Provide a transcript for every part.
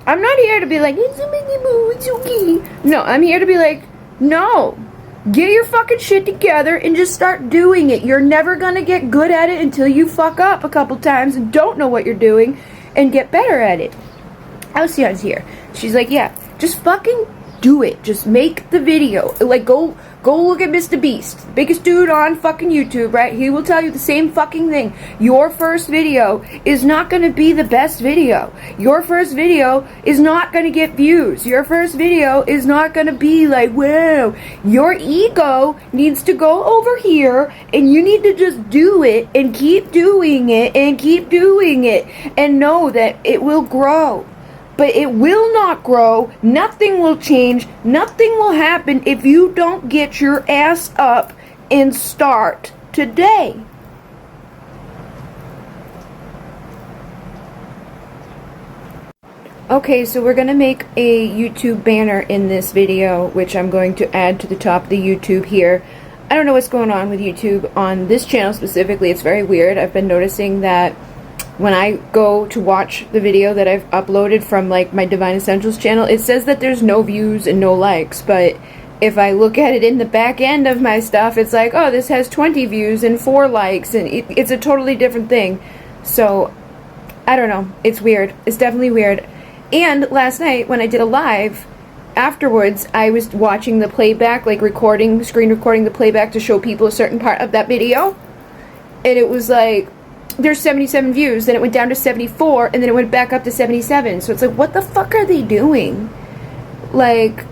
I'm not here to be like, it's okay. No, I'm here to be like, no. Get your fucking shit together and just start doing it. You're never gonna get good at it until you fuck up a couple times and don't know what you're doing and get better at it. Alcia's here. She's like, yeah, just fucking do it. Just make the video. Like, go look at Mr. Beast, biggest dude on fucking YouTube, right? He will tell you the same fucking thing. Your first video is not going to be the best video. Your first video is not going to get views. Your first video is not going to be like, wow. Your ego needs to go over here, and you need to just do it and keep doing it and keep doing it and know that it will grow. But it will not grow, nothing will change, nothing will happen if you don't get your ass up and start today. Okay, so we're going to make a YouTube banner in this video, which I'm going to add to the top of the YouTube here. I don't know what's going on with YouTube on this channel specifically. It's very weird. I've been noticing that when I go to watch the video that I've uploaded from like my Divine Essentials channel, it says that there's no views and no likes, but if I look at it in the back end of my stuff, it's like, oh, this has 20 views and 4 likes, and it's a totally different thing. So, I don't know. It's weird. It's definitely weird. And last night, when I did a live, afterwards, I was watching the playback, like screen recording the playback to show people a certain part of that video, and it was like, there's 77 views, then it went down to 74, and then it went back up to 77. So it's like, what the fuck are they doing? Like,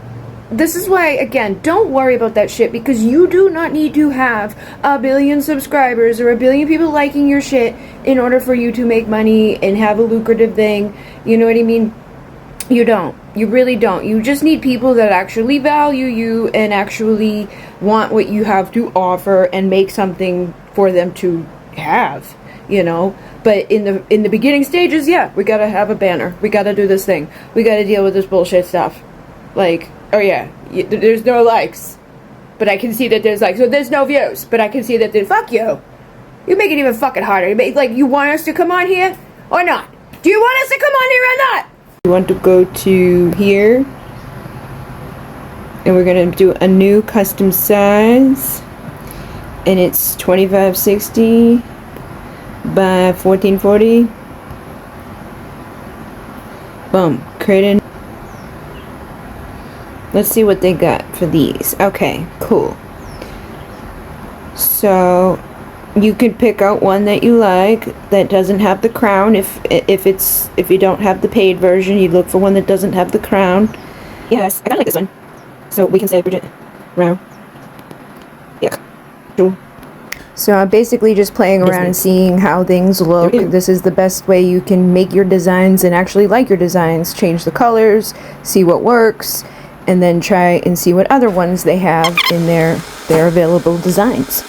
this is why, again, don't worry about that shit, because you do not need to have a billion subscribers or a billion people liking your shit in order for you to make money and have a lucrative thing. You know what I mean? You don't. You really don't. You just need people that actually value you and actually want what you have to offer and make something for them to have. You know, but in the beginning stages, yeah, we gotta have a banner. We gotta do this thing. We gotta deal with this bullshit stuff. Like, oh yeah, there's no likes, but I can see that there's likes. So there's no views, but I can see that there's, fuck you. You make it even fucking harder. Like, you want us to come on here or not? Do you want us to come on here or not? We want to go to here, and we're gonna do a new custom size, and it's 2560. By 1440. Boom. Create. Let's see what they got for these. Okay, cool. So you can pick out one that you like that doesn't have the crown. If you don't have the paid version, you look for one that doesn't have the crown. Yes, I kinda like this one. So we can say Bridget Round. Yeah. Cool. So I'm basically just playing around and seeing how things look. This is the best way you can make your designs and actually like your designs. Change the colors, see what works, and then try and see what other ones they have in their available designs.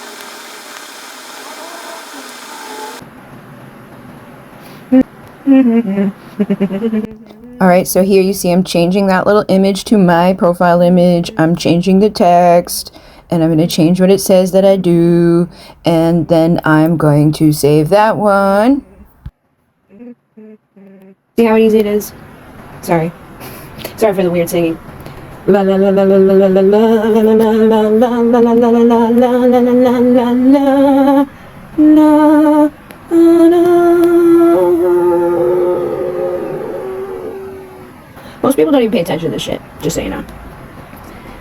Alright, so here you see I'm changing that little image to my profile image. I'm changing the text. And I'm going to change what it says that I do, and then I'm going to save that one. See how easy it is? Sorry for the weird singing. La la la la la la la la la la la la la la la la la la la. Most people don't even pay attention to this shit, just so you know.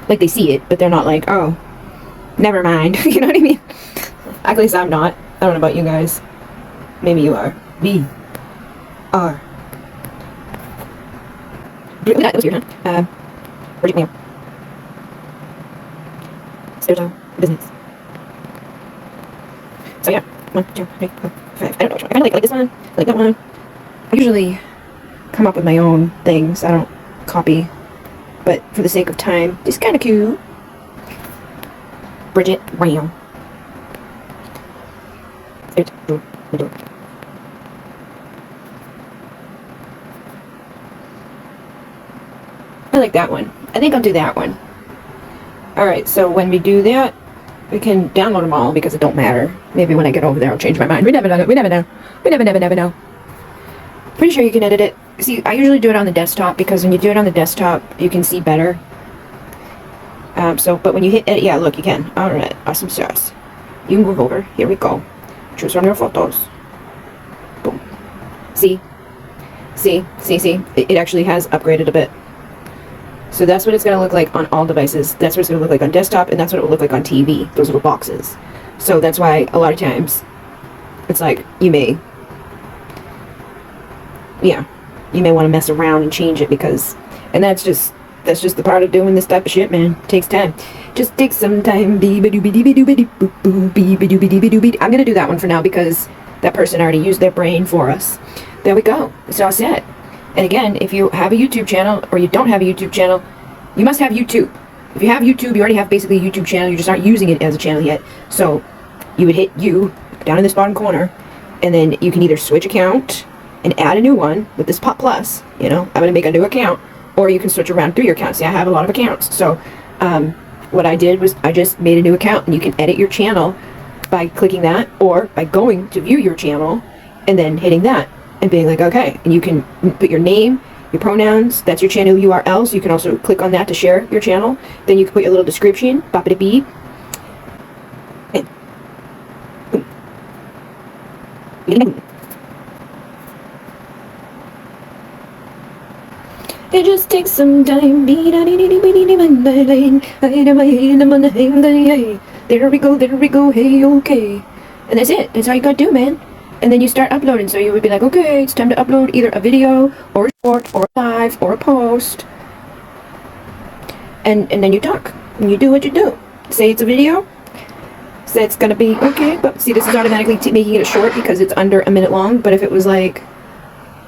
Like, they see it, but they're not like, oh, never mind. You know what I mean? At least I'm not. I don't know about you guys. Maybe you are. B-R. That was weird, huh? Bridget Mail. Spiritual business. So yeah. 1, 2, 3, 4, 5. I don't know which one. I kinda like this one. I like that one. I usually come up with my own things. I don't copy. But for the sake of time, it's kind of cute. Bridget Ram. I like that one. I think I'll do that one. Alright, so when we do that, we can download them all because it don't matter. Maybe when I get over there I'll change my mind. We never know. We never know. We never know. Pretty sure you can edit it. see, I usually do it on the desktop because when you do it on the desktop, you can see better. But when you hit edit, yeah, look, you can. Alright, awesome sauce. You move over. Here we go. Choose from your photos. Boom. See? See? It actually has upgraded a bit. So that's what it's going to look like on all devices. That's what it's going to look like on desktop, and that's what it will look like on TV, those little boxes. So that's why a lot of times it's like you may want to mess around and change it and that's just the part of doing this type of shit, man. It takes time. Just takes some time. I'm gonna do that one for now because that person already used their brain for us. There we go. It's all set. And again, if you have a YouTube channel or you don't have a YouTube channel, you must have YouTube. If you have YouTube, you already have basically a YouTube channel. You're just not using it as a channel yet. So you would hit you down in this bottom corner, and then you can either switch account and add a new one with this pop plus. You know, I'm gonna make a new account, or you can switch around through your accounts. See, I have a lot of accounts. So what I did was I just made a new account, and you can edit your channel by clicking that, or by going to view your channel and then hitting that and being like, okay, and you can put your name, your pronouns, that's your channel URL, so you can also click on that to share your channel. Then you can put your little description, boppity beep, and boom. It just takes some time. There we go, hey, okay. And that's it. That's all you gotta do, man. And then you start uploading. So you would be like, okay, it's time to upload either a video, or a short, or a live, or a post. And then you talk. And you do what you do. Say it's a video. Say it's gonna be, okay, but see, this is automatically making it a short because it's under a minute long. But if it was like,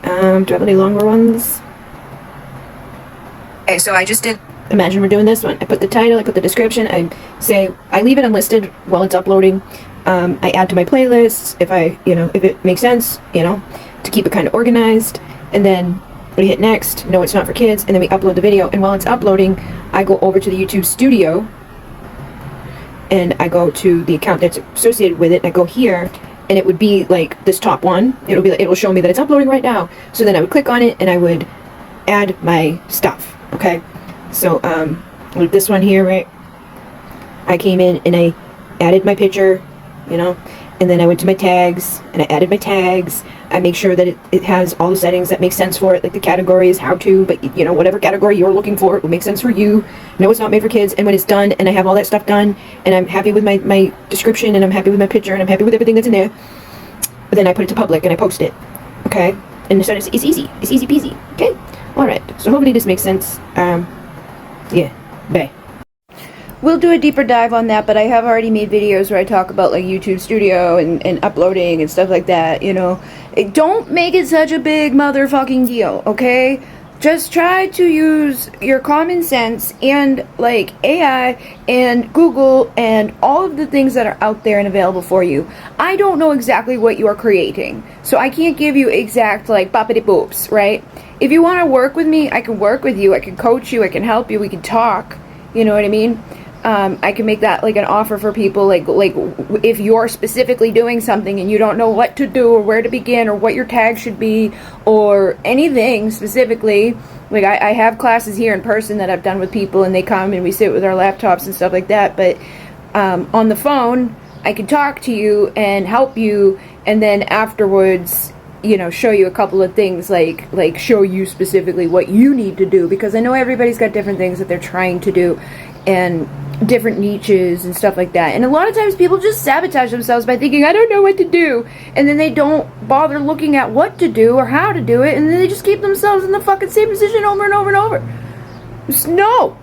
do I have any longer ones? Okay, so I just did, imagine we're doing this one. I put the title, I put the description, I leave it unlisted while it's uploading. I add to my playlists if if it makes sense, to keep it kind of organized. And then we hit next, no, it's not for kids, and then we upload the video. And while it's uploading, I go over to the YouTube studio, and I go to the account that's associated with it, and I go here, and it would be like this top one. It will show me that it's uploading right now. So then I would click on it, and I would add my stuff. Okay, so with this one here, right, I came in and I added my picture, and then I went to my tags and I added my tags. I make sure that it has all the settings that make sense for it, like the category is how to, but whatever category you're looking for, it will make sense for you. No, it's not made for kids. And when it's done and I have all that stuff done and I'm happy with my description and I'm happy with my picture and I'm happy with everything that's in there, but then I put it to public and I post it. Okay, and so it's easy peasy. Okay. Alright, so hopefully this makes sense. Yeah, bye. We'll do a deeper dive on that, but I have already made videos where I talk about like YouTube Studio and uploading and stuff like that, Don't make it such a big motherfucking deal, okay? Just try to use your common sense and like AI and Google and all of the things that are out there and available for you. I don't know exactly what you are creating, so I can't give you exact like boppity boops, right? If you want to work with me, I can work with you, I can coach you, I can help you, we can talk, you know what I mean? I can make that like an offer for people, like if you're specifically doing something and you don't know what to do or where to begin or what your tag should be or anything specifically. Like I have classes here in person that I've done with people, and they come and we sit with our laptops and stuff like that, but on the phone I can talk to you and help you, and then afterwards show you a couple of things, like show you specifically what you need to do, because I know everybody's got different things that they're trying to do and different niches and stuff like that. And a lot of times people just sabotage themselves by thinking, I don't know what to do, and then they don't bother looking at what to do or how to do it, and then they just keep themselves in the fucking same position over and over and over. Just no,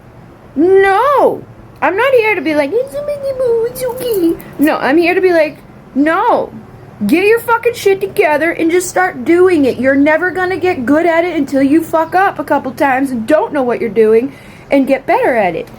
I'm not here to be like, it's okay. No, I'm here to be like, no, get your fucking shit together and just start doing it. You're never gonna get good at it until you fuck up a couple times and don't know what you're doing and get better at it.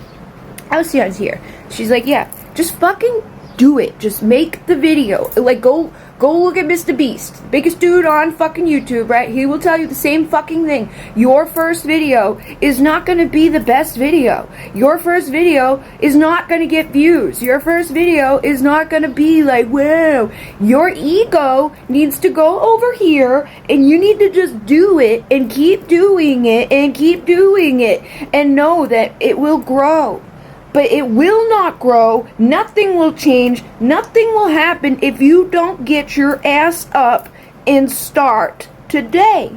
Alcia's here. She's like, yeah, just fucking do it. Just make the video. Like, go Go look at Mr. Beast, the biggest dude on fucking YouTube, right? He will tell you the same fucking thing. Your first video is not going to be the best video. Your first video is not going to get views. Your first video is not going to be like, wow. Your ego needs to go over here, and you need to just do it and keep doing it and keep doing it and know that it will grow. But it will not grow, nothing will change, nothing will happen if you don't get your ass up and start today.